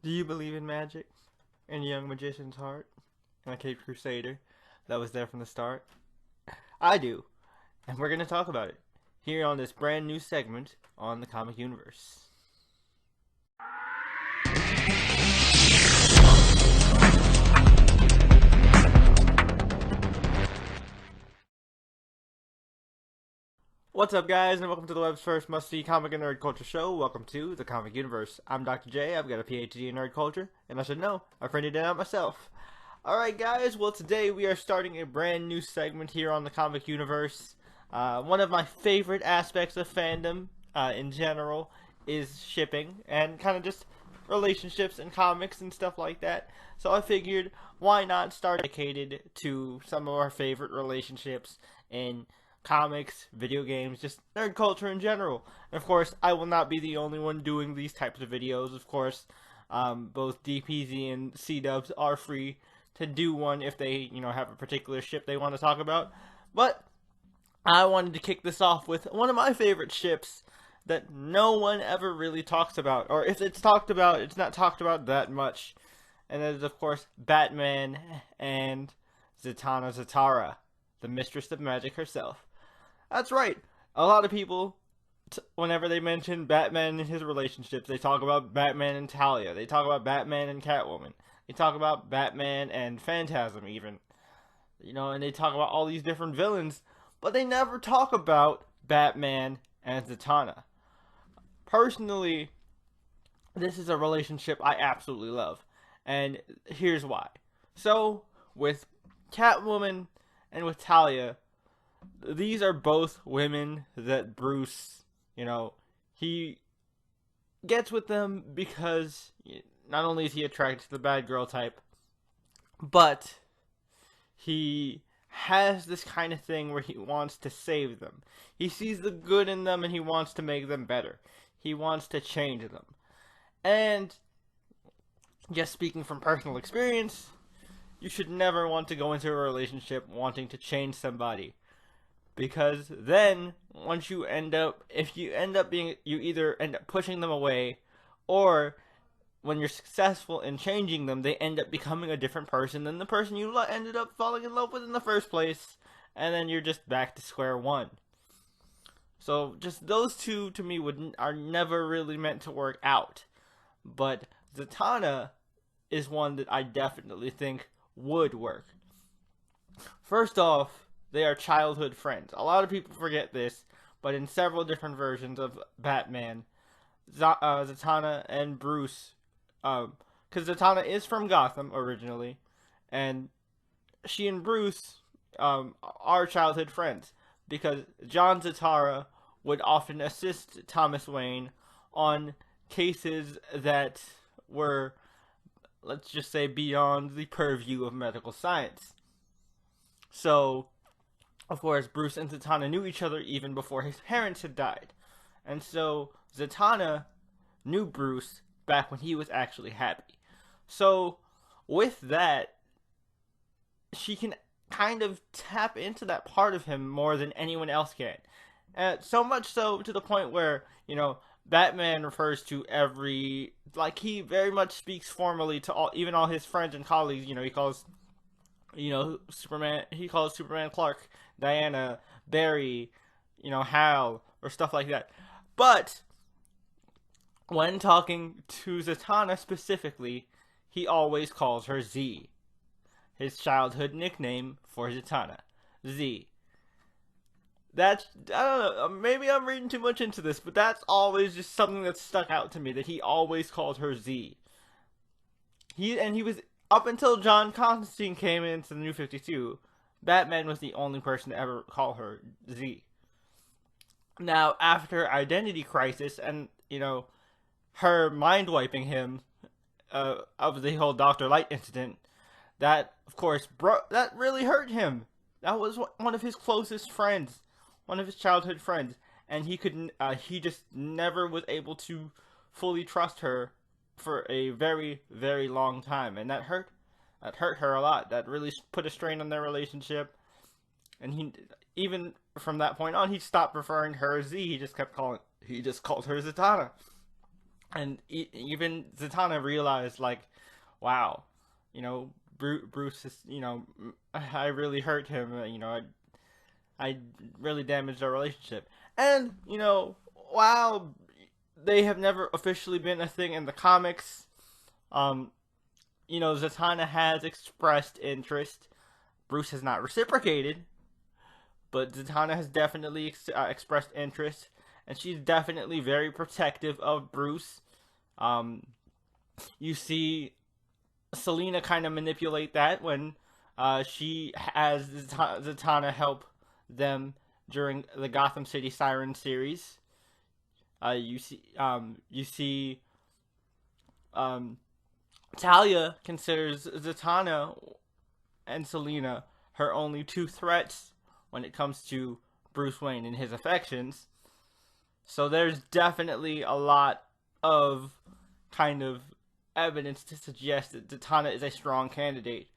Do you believe in magic? In a young magician's heart? And a caped crusader that was there from the start? I do, and we're going to talk about it here on this brand new segment on the Comic Universe. What's up, guys, and welcome to the web's first must-see comic and nerd culture show. Welcome to the Comic Universe. I'm Dr. J. I've got a PhD in nerd culture, and I should know, I printed it out myself. Alright, guys, well, today we are starting a brand new segment here on the Comic Universe. One of my favorite aspects of fandom, in general, is shipping, and kind of just relationships and comics and stuff like that. So I figured, why not start dedicated to some of our favorite relationships in comics, video games, just nerd culture in general. And of course, I will not be the only one doing these types of videos. Of course, both DPZ and C-Dubs are free to do one if they, have a particular ship they want to talk about. But I wanted to kick this off with one of my favorite ships that no one ever really talks about. Or if it's talked about, it's not talked about that much. And that is, of course, Batman and Zatana Zatara, the mistress of magic herself. That's right. A lot of people, whenever they mention Batman and his relationships, they talk about Batman and Talia. They talk about Batman and Catwoman. They talk about Batman and Phantasm, even. And they talk about all these different villains, but they never talk about Batman and Zatanna. Personally, this is a relationship I absolutely love, and here's why. So, with Catwoman and with Talia, these are both women that Bruce, he gets with them because not only is he attracted to the bad girl type, but he has this kind of thing where he wants to save them. He sees the good in them and he wants to make them better. He wants to change them. And just speaking from personal experience, you should never want to go into a relationship wanting to change somebody. Because then, once you end up, you either end up pushing them away, or when you're successful in changing them, they end up becoming a different person than the person you ended up falling in love with in the first place, and then you're just back to square one. So, just those two, to me, are never really meant to work out. But Zatanna is one that I definitely think would work. First off, they are childhood friends. A lot of people forget this, but in several different versions of Batman, Zatanna and Bruce, because Zatanna is from Gotham originally, and she and Bruce are childhood friends, because John Zatara would often assist Thomas Wayne on cases that were, let's just say, beyond the purview of medical science. So, of course, Bruce and Zatanna knew each other even before his parents had died. And so, Zatanna knew Bruce back when he was actually happy. So, with that, she can kind of tap into that part of him more than anyone else can. So much so to the point where, Batman refers to he very much speaks formally to even all his friends and colleagues. He calls, Superman Clark, Diana, Barry, Hal, or stuff like that. But when talking to Zatanna specifically, he always calls her Z. His childhood nickname for Zatanna. Z. I don't know, maybe I'm reading too much into this, but that's always just something that stuck out to me, that he always called her Z. He was, up until John Constantine came into the New 52, Batman was the only person to ever call her Z. Now, after Identity Crisis and, her mind-wiping him of the whole Dr. Light incident, that, of course, that really hurt him. That was one of his closest friends, one of his childhood friends, and he just never was able to fully trust her for a very, very long time, and that hurt her a lot. That really put a strain on their relationship, and even from that point on, he stopped referring to her as Z. He just called her Zatanna. And even Zatana realized, like, wow, you know, Bruce is, you know, I really hurt him. You know, I really damaged our relationship. And you know, while they have never officially been a thing in the comics, um, you know, Zatanna has expressed interest. Bruce has not reciprocated, but Zatanna has definitely expressed interest, and she's definitely very protective of Bruce. Um, you see Selena kind of manipulate that when she has Zatanna help them during the Gotham City Siren series. You see, um, Talia considers Zatanna and Selena her only two threats when it comes to Bruce Wayne and his affections. So there's definitely a lot of kind of evidence to suggest that Zatanna is a strong candidate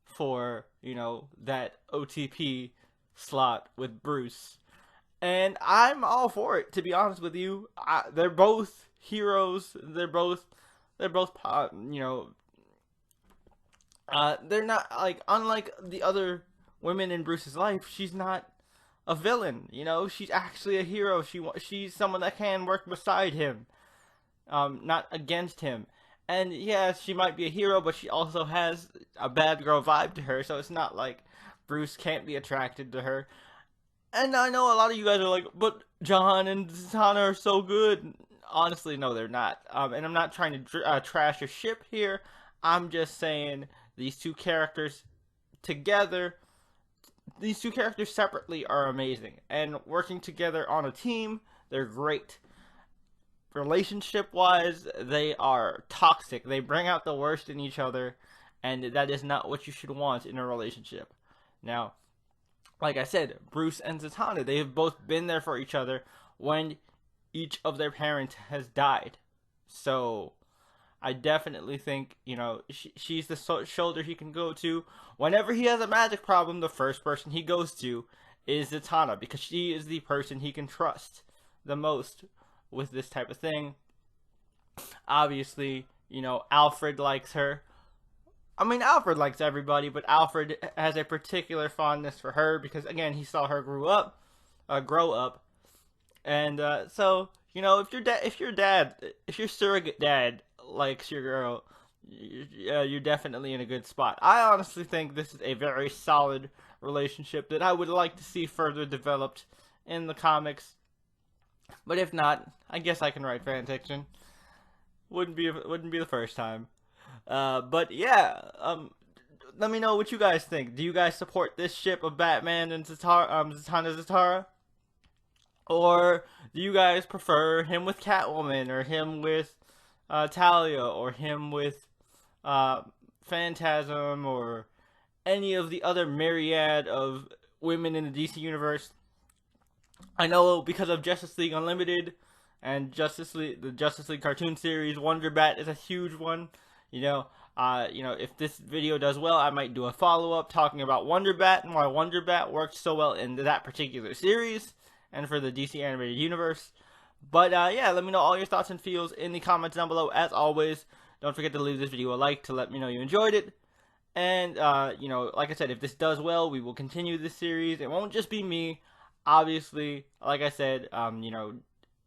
for, you know, that OTP slot with Bruce. And I'm all for it, to be honest with you. They're both heroes. They're both you know, they're not, like, unlike the other women in Bruce's life, she's not a villain, you know? She's actually a hero. She's someone that can work beside him, not against him. And yeah, she might be a hero, but she also has a bad girl vibe to her, so it's not like Bruce can't be attracted to her. And I know a lot of you guys are like, but John and Zatanna are so good. Honestly, no, they're not. And I'm not trying to trash your ship here. I'm just saying these two characters together, these two characters separately are amazing. And working together on a team, they're great. Relationship wise, they are toxic. They bring out the worst in each other, and that is not what you should want in a relationship. Now, like I said, Bruce and Zatanna, they have both been there for each other when each of their parents has died. So, I definitely think, you know, she's the shoulder he can go to. Whenever he has a magic problem, the first person he goes to is Zatanna, because she is the person he can trust the most with this type of thing. Obviously, you know, Alfred likes her. I mean, Alfred likes everybody, but Alfred has a particular fondness for her because, again, he saw her grow up, and so, you know, if your surrogate dad likes your girl, you're definitely in a good spot. I honestly think this is a very solid relationship that I would like to see further developed in the comics. But if not, I guess I can write fan fiction. Wouldn't be the first time. But yeah, let me know what you guys think. Do you guys support this ship of Batman and Zatana Zatara? Or do you guys prefer him with Catwoman, or him with Talia, or him with Phantasm, or any of the other myriad of women in the DC universe? I know because of Justice League Unlimited and the Justice League cartoon series, Wonder Bat is a huge one. You know, if this video does well, I might do a follow-up talking about Wonder Bat and why Wonder Bat worked so well in that particular series and for the DC animated universe. But yeah, let me know all your thoughts and feels in the comments down below. As always, don't forget to leave this video a like to let me know you enjoyed it. And you know, like I said, if this does well, we will continue this series. It won't just be me. Obviously, like I said, you know,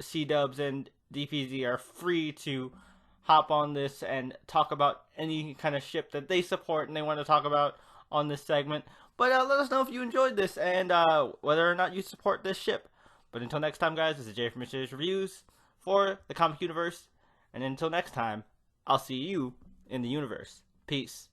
C-Dubs and DPZ are free to hop on this and talk about any kind of ship that they support and they want to talk about on this segment. But let us know if you enjoyed this and whether or not you support this ship. But until next time, guys, this is Jay from Mysterious Reviews for the Comic Universe. And until next time, I'll see you in the universe. Peace.